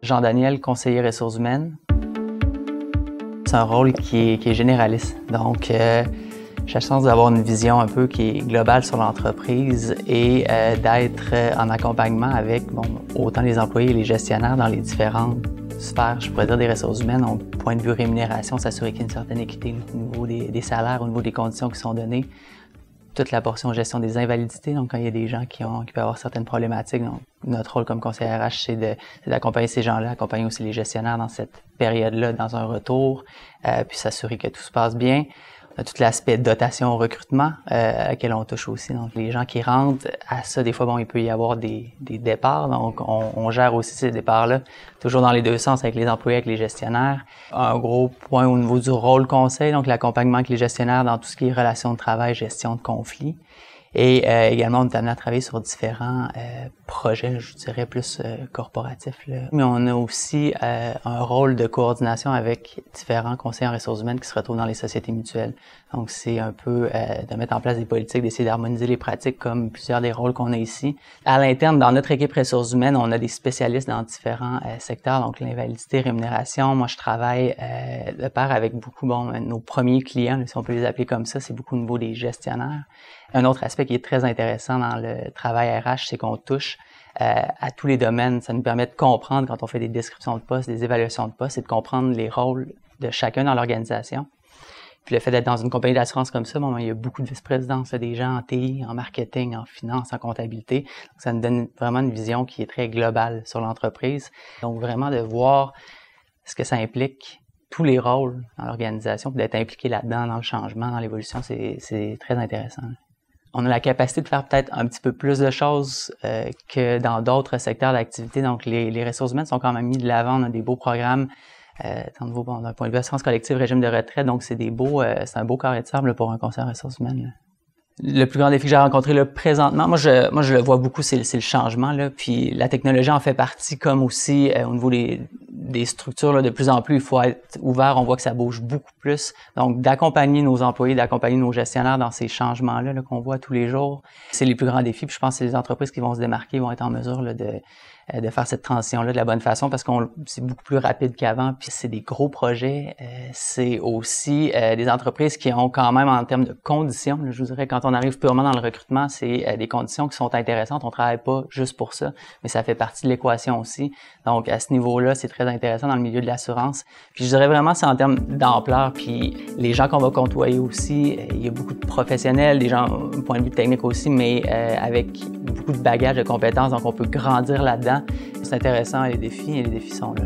Jean-Daniel, conseiller ressources humaines. C'est un rôle qui est généraliste. Donc, j'ai la chance d'avoir une vision un peu qui est globale sur l'entreprise et d'être en accompagnement avec autant les employés et les gestionnaires dans les différentes sphères, je pourrais dire, des ressources humaines. Au point de vue rémunération, s'assurer qu'il y ait une certaine équité au niveau des salaires, au niveau des conditions qui sont données. Toute la portion gestion des invalidités, donc quand il y a des gens qui peuvent avoir certaines problématiques, donc notre rôle comme conseiller RH, c'est d'accompagner ces gens-là, accompagner aussi les gestionnaires dans cette période-là, dans un retour, puis s'assurer que tout se passe bien. On a tout l'aspect dotation recrutement à laquelle on touche aussi. Donc les gens qui rentrent à ça, des fois, il peut y avoir des départs, donc on gère aussi ces départs-là, toujours dans les deux sens, avec les employés, avec les gestionnaires. Un gros point au niveau du rôle conseil, donc l'accompagnement avec les gestionnaires dans tout ce qui est relations de travail, gestion de conflits. Et également, on est amené à travailler sur différents projets, je dirais, plus corporatifs, là. Mais on a aussi un rôle de coordination avec différents conseillers en ressources humaines qui se retrouvent dans les sociétés mutuelles. Donc, c'est un peu de mettre en place des politiques, d'essayer d'harmoniser les pratiques comme plusieurs des rôles qu'on a ici. À l'interne, dans notre équipe ressources humaines, on a des spécialistes dans différents secteurs, donc l'invalidité, rémunération. Moi, je travaille de pair avec beaucoup, nos premiers clients, si on peut les appeler comme ça, c'est beaucoup au niveau des gestionnaires. Un autre aspect qui est très intéressant dans le travail RH, c'est qu'on touche à tous les domaines. Ça nous permet de comprendre, quand on fait des descriptions de postes, des évaluations de postes, et de comprendre les rôles de chacun dans l'organisation. Puis le fait d'être dans une compagnie d'assurance comme ça, il y a beaucoup de vice-présidence, des gens en TI, en marketing, en finance, en comptabilité. Donc, ça nous donne vraiment une vision qui est très globale sur l'entreprise. Donc, vraiment de voir ce que ça implique, tous les rôles dans l'organisation, puis d'être impliqué là-dedans, dans le changement, dans l'évolution, c'est très intéressant. On a la capacité de faire peut-être un petit peu plus de choses que dans d'autres secteurs d'activité. Donc, les ressources humaines sont quand même mis de l'avant. On a des beaux programmes d'un point de vue assurance collective, régime de retraite. Donc, c'est un beau carré de sable pour un conseiller en ressources humaines, là. Le plus grand défi que j'ai rencontré là, présentement, moi je le vois beaucoup, c'est le changement, là. Puis la technologie en fait partie, comme aussi au niveau des structures, là, de plus en plus, il faut être ouvert. On voit que ça bouge beaucoup plus. Donc, d'accompagner nos employés, d'accompagner nos gestionnaires dans ces changements-là là, qu'on voit tous les jours, c'est les plus grands défis. Puis je pense que c'est les entreprises qui vont se démarquer, vont être en mesure là, de faire cette transition-là de la bonne façon parce que c'est beaucoup plus rapide qu'avant. Puis c'est des gros projets. C'est aussi des entreprises qui ont quand même, en termes de conditions, là, je vous dirais, quand on arrive purement dans le recrutement, c'est des conditions qui sont intéressantes. On travaille pas juste pour ça, mais ça fait partie de l'équation aussi. Donc, à ce niveau-là, c'est très intéressant dans le milieu de l'assurance. Puis je dirais vraiment, c'est en termes d'ampleur. Puis les gens qu'on va côtoyer aussi, il y a beaucoup de professionnels, des gens au point de vue technique aussi, mais avec beaucoup de bagages de compétences. Donc, on peut grandir là-dedans. C'est intéressant, les défis sont là.